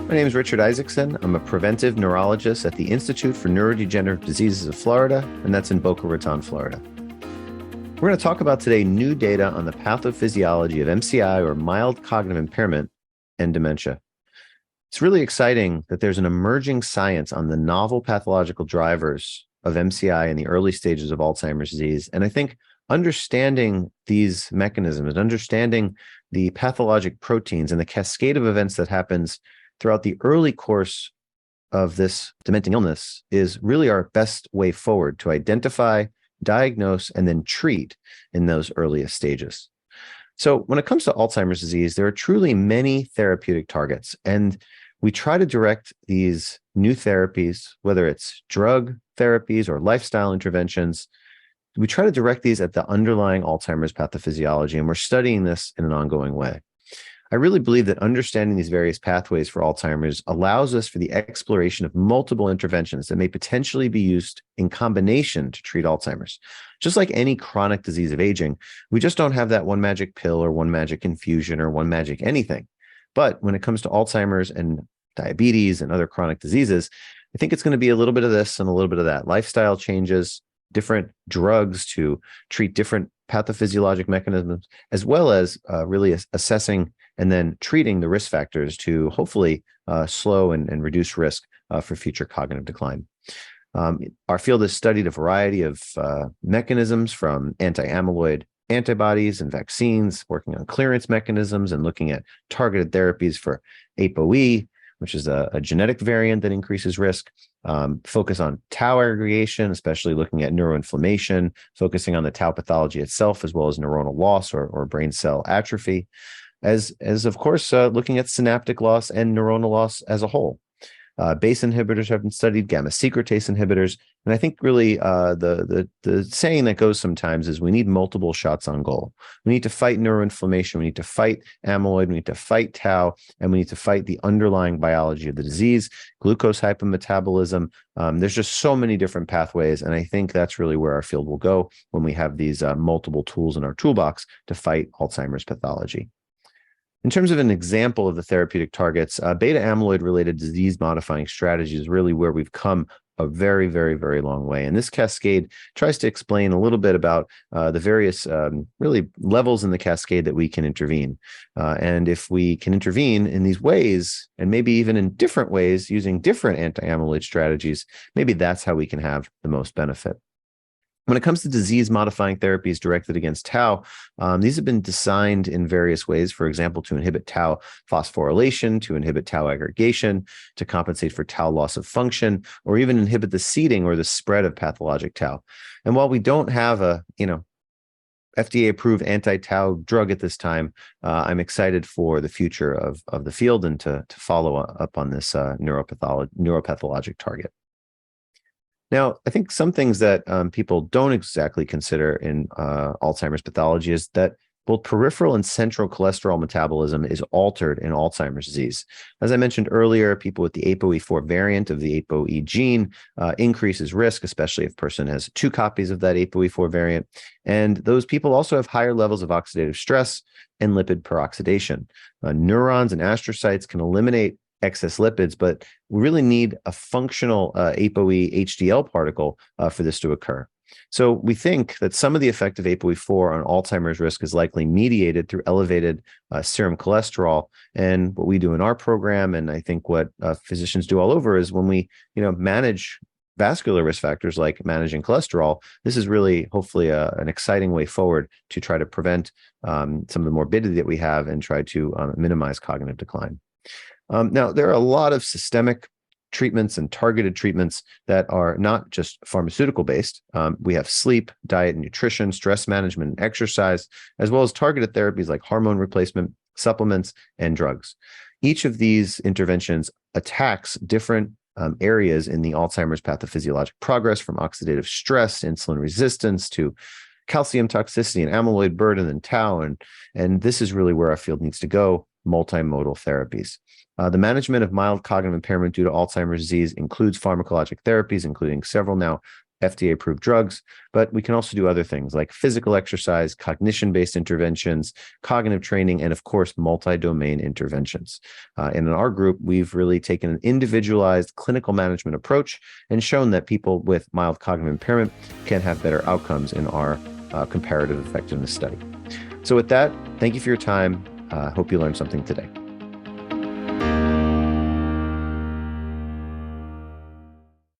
My name is Richard Isaacson. I'm a preventive neurologist at the Institute for Neurodegenerative Diseases of Florida, and that's in Boca Raton, Florida. We're going to talk about today new data on the pathophysiology of MCI, or mild cognitive impairment, and dementia. It's really exciting that there's an emerging science on the novel pathological drivers of MCI in the early stages of Alzheimer's disease. And I think understanding these mechanisms and understanding the pathologic proteins and the cascade of events that happens throughout the early course of this dementing illness is really our best way forward to identify, diagnose, and then treat in those earliest stages. So when it comes to Alzheimer's disease, there are truly many therapeutic targets, and we try to direct these new therapies, whether it's drug therapies or lifestyle interventions, we try to direct these at the underlying Alzheimer's pathophysiology, and we're studying this in an ongoing way. I really believe that understanding these various pathways for Alzheimer's allows us for the exploration of multiple interventions that may potentially be used in combination to treat Alzheimer's. Just like any chronic disease of aging, we just don't have that one magic pill or one magic infusion or one magic anything. But when it comes to Alzheimer's and diabetes and other chronic diseases, I think it's going to be a little bit of this and a little bit of that. Lifestyle changes, different drugs to treat different pathophysiologic mechanisms, as well as really assessing and then treating the risk factors to hopefully slow and reduce risk for future cognitive decline. Our field has studied a variety of mechanisms, from anti-amyloid antibodies and vaccines, working on clearance mechanisms and looking at targeted therapies for ApoE, which is a genetic variant that increases risk, focus on tau aggregation, especially looking at neuroinflammation, focusing on the tau pathology itself, as well as neuronal loss or brain cell atrophy, as of course, looking at synaptic loss and neuronal loss as a whole. BACE inhibitors have been studied, gamma secretase inhibitors, and I think really the saying that goes sometimes is we need multiple shots on goal. We need to fight neuroinflammation, we need to fight amyloid, we need to fight tau, and we need to fight the underlying biology of the disease, glucose hypometabolism. There's just so many different pathways, and I think that's really where our field will go when we have these multiple tools in our toolbox to fight Alzheimer's pathology. In terms of an example of the therapeutic targets, beta amyloid-related disease-modifying strategies is really where we've come a very, very, very long way. And this cascade tries to explain a little bit about the various really levels in the cascade that we can intervene. And if we can intervene in these ways, and maybe even in different ways using different anti-amyloid strategies, maybe that's how we can have the most benefit. When it comes to disease-modifying therapies directed against tau, these have been designed in various ways, for example, to inhibit tau phosphorylation, to inhibit tau aggregation, to compensate for tau loss of function, or even inhibit the seeding or the spread of pathologic tau. And while we don't have a, FDA-approved anti-tau drug at this time, I'm excited for the future of the field and to follow up on this neuropathologic target. Now, I think some things that people don't exactly consider in Alzheimer's pathology is that both peripheral and central cholesterol metabolism is altered in Alzheimer's disease. As I mentioned earlier, people with the ApoE4 variant of the ApoE gene increases risk, especially if a person has 2 copies of that ApoE4 variant. And those people also have higher levels of oxidative stress and lipid peroxidation. Neurons and astrocytes can eliminate excess lipids, but we really need a functional ApoE HDL particle for this to occur. So we think that some of the effect of ApoE4 on Alzheimer's risk is likely mediated through elevated serum cholesterol. And what we do in our program, and I think what physicians do all over, is when we manage vascular risk factors like managing cholesterol, this is really hopefully an exciting way forward to try to prevent some of the morbidity that we have and try to minimize cognitive decline. Now, there are a lot of systemic treatments and targeted treatments that are not just pharmaceutical based. We have sleep, diet, and nutrition, stress management, and exercise, as well as targeted therapies like hormone replacement, supplements, and drugs. Each of these interventions attacks different areas in the Alzheimer's pathophysiologic progress, from oxidative stress, insulin resistance, to calcium toxicity and amyloid burden and tau. And this is really where our field needs to go: multimodal therapies. The management of mild cognitive impairment due to Alzheimer's disease includes pharmacologic therapies, including several now FDA-approved drugs, but we can also do other things like physical exercise, cognition-based interventions, cognitive training, and of course, multi-domain interventions. And in our group, we've really taken an individualized clinical management approach and shown that people with mild cognitive impairment can have better outcomes in our comparative effectiveness study. So with that, thank you for your time. Hope you learned something today.